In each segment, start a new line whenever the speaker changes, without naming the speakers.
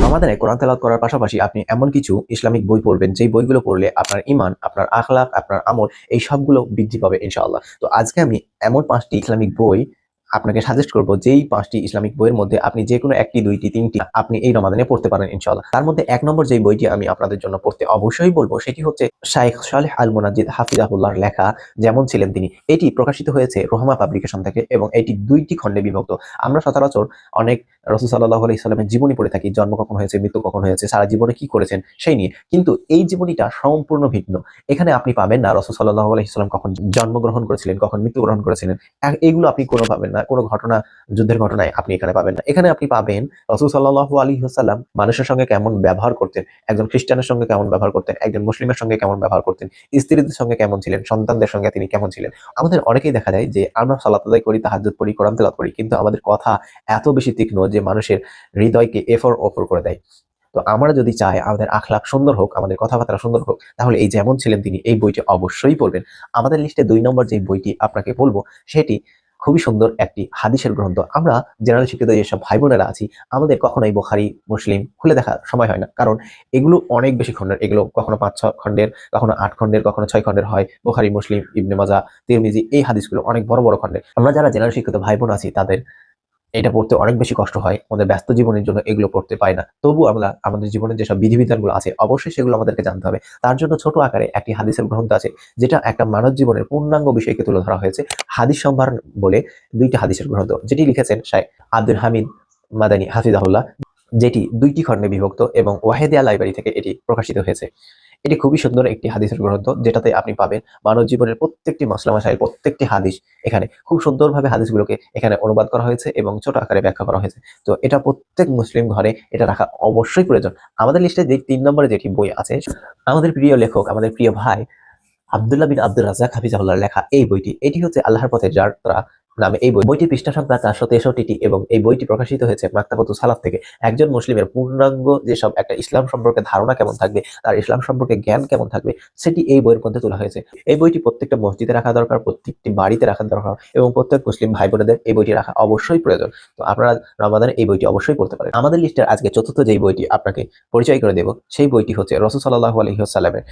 রমাদানে কোরআন তেলাওয়াত করার পাশাপাশি আপনি এমন কিছু ইসলামিক বই পড়বেন যেই বইগুলো পড়লে আপনার ঈমান, আপনার আখলাক, আপনার আমল এই সবগুলো বৃদ্ধি পাবে ইনশাআল্লাহ। তো আজকে আমি এমন ৫টি ইসলামিক বই আপনাকে সাজেস্ট করব যেই ৫টি ইসলামিক বইয়ের মধ্যে আপনি যেকোনো ১টি, ২টি, ৩টি আপনি এই রমাদানে পড়তে পারেন ইনশাআল্লাহ। তার মধ্যে ১ নম্বর যেই বইটি আমি আপনাদের জন্য পড়তে অবশ্যই বলব সেটি হচ্ছে শাইখ সালেহ আল মুনাজ্জিদ হাফিজাহুল্লাহর লেখা যেমন ছিলেন তিনি। এটি প্রকাশিত হয়েছে রহমা পাবলিকেশন থেকে এবং এটি ২টি খণ্ডে বিভক্ত। আমরা সচরাচর অনেক রাসূল সাল্লাল্লাহু আলাইহি সাল্লামের জীবনী পড়ে থাকি, জন্ম কখন হয়েছে, মৃত্যু কখন হয়েছে, সারা জীবনে কি করেছেন সেই নিয়ে। কিন্তু এই জীবনীটা সম্পূর্ণ ভিন্ন। এখানে আপনি পাবেন না রাসূল সাল্লাল্লাহু আলাইহি সাল্লাম কখন জন্মগ্রহণ করেছিলেন, কখন মৃত্যুগ্রহণ করেছিলেন। এইগুলো আপনি কোনো পাবেন না, কোনো ঘটনা, যুদ্ধের ঘটনায় আপনি এখানে পাবেন না। এখানে আপনি পাবেন রাসূল সাল্লাল্লাহু আলাইহি ওয়াসাল্লাম মানুষের সঙ্গে কেমন ব্যবহার করতেন, একজন খ্রিস্টানের সঙ্গে কেমন ব্যবহার করতেন, একজন মুসলিমের সঙ্গে কেমন ব্যবহার করতেন, স্ত্রীদের সঙ্গে কেমন ছিলেন, সন্তানদের সঙ্গে তিনি কেমন ছিলেন। আমাদের অনেকেই দেখা যায় যে আমরা সালাত আদায় করি, তাহাজ্জুদ পড়ি, কোরআন তেলাওয়াত করি, কিন্তু আমাদের কথা এত বেশি তীক্ষ্ণ যে মানুষের হৃদয়কে এফর ওপর করে দেয়। তো আমরা যদি চাই আমাদের আখলাক সুন্দর হোক, আমাদের কথাবার্তা সুন্দর হোক, তাহলে এই যেমন ছিলেন তিনি এই বইটি অবশ্যই পড়বেন। আমাদের লিস্টে ২ নম্বর যে বইটি আপনাকে বলবো সেটি খুবই সুন্দর একটি হাদিসের গ্রন্থ। আমরা জেনারেল শিক্ষিত যেসব ভাই বোনেরা আছি, আমাদের কখনোই বুখারী, মুসলিম খুলে দেখার সময় হয় না, কারণ এগুলো অনেক বেশি খণ্ডের। এগুলো কখনো ৫-৬ খণ্ডের, কখনো ৮ খণ্ডের, কখনো ৬ খণ্ডের হয়। বুখারী, মুসলিম, ইবনে মাজাহ, তিরমিজি এই হাদিসগুলো অনেক বড় বড় খণ্ডের। আমরা যারা জেনারেল শিক্ষিত ভাই বোন আছি তাদের এটা পড়তে অনেক বেশি কষ্ট হয়। আমাদের ব্যস্ত জীবনের জন্য এগুলো পড়তে পাই না। তবুও আমরা আমাদের জীবনে যেসব বিধিবিধানগুলো আছে অবশ্যই সেগুলো আমাদেরকে জানতে হবে। তার জন্য ছোট আকারে একটি হাদিসের গ্রন্থ আছে যেটা একটা মানব জীবনের পূর্ণাঙ্গ বিষয়কে তুলে ধরা হয়েছে। হাদিস সম্ভার বলে ২টি হাদিসের গ্রন্থ, যেটি লিখেছেন শাইখ আব্দুল হামিদ মাদানী হাফিজাহুল্লাহ, যেটি ২টি খণ্ডে বিভক্ত এবং ওয়াহেদিয়া লাইব্রেরি থেকে এটি প্রকাশিত হয়েছে। এটি খুবই সুন্দর একটি হাদিসের গ্রন্থ যেটাতে আপনি পাবেন মানব জীবনের প্রত্যেকটি মাসলা মাসাইল, প্রত্যেকটি হাদিস এখানে খুব সুন্দরভাবে হাদিসগুলোকে এখানে অনুবাদ করা হয়েছে এবং ছোট আকারে ব্যাখ্যা করা হয়েছে। তো এটা প্রত্যেক মুসলিম ঘরে এটা রাখা অবশ্যই প্রয়োজন। আমাদের লিস্টে যে ৩ নম্বরে যেটি বই আছে, আমাদের প্রিয় লেখক, আমাদের প্রিয় ভাই আব্দুল্লাহ বিন আব্দুর রাজ্জাক হাফিজাহুল্লাহর লেখা এই বইটি। এটি হচ্ছে আল্লাহর পথে যাত্রা নামে এই বই। বইটির পৃষ্ঠা সংখ্যা ৪৬৩টি এবং এই বইটি প্রকাশিত হয়েছে মাকতাবাতুস সালাফ থেকে। একজন মুসলিমের পূর্ণাঙ্গ যেসব একটা ইসলাম সম্পর্কে ধারণা কেমন থাকবে, তার ইসলাম সম্পর্কে জ্ঞান কেমন থাকবে, সেটি এই বইয়ের মধ্যে তোলা হয়েছে। এই বইটি প্রত্যেকটা মসজিদে রাখা দরকার, প্রত্যেকটি বাড়িতে রাখা দরকার এবং প্রত্যেক মুসলিম ভাই বোনেদের এই বইটি রাখা অবশ্যই প্রয়োজন। তো আপনারা রমাদানে এই বইটি অবশ্যই পড়তে পারেন। আমাদের লিস্টের আজকে চতুর্থ যেই বইটি আপনাকে পরিচয় করে দেব সেই বইটি হচ্ছে রাসূল সাল্লাল্লাহু আলাইহি ওয়াসাল্লামের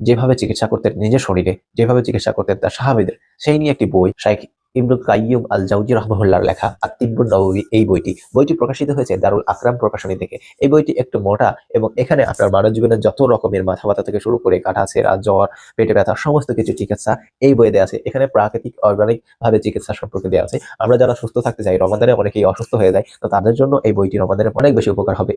যেভাবে চিকিৎসা করতেন নিজের শরীরে, যেভাবে চিকিৎসা করতেন তার সাহাবীদের, সেই নিয়ে একটি বই শাইখ ইবনুল কাইয়্যিম আল জাওজি রাহমাহুল্লাহর লেখা আত-তিব্বুন নববী এই বইটি। বইটি প্রকাশিত হয়েছে দারুল আকরাম প্রকাশনী থেকে। এই বইটি একটু মোটা এবং এখানে আপনার মানব জীবনের যত রকমের মাথা ব্যথা থেকে শুরু করে কাটা-ছেঁড়া, জ্বর, পেটে ব্যথা সমস্ত কিছু চিকিৎসা এই বইয়ে দেয়া আছে। এখানে প্রাকৃতিক অর্গানিক ভাবে চিকিৎসা সম্পর্কে দেয়া আছে। আমরা যারা সুস্থ থাকতে চাই, রমাদানে অনেকেই অসুস্থ হয়ে যায়, তো তাদের জন্য এই বইটি রমাদানে অনেক বেশি উপকার হবে।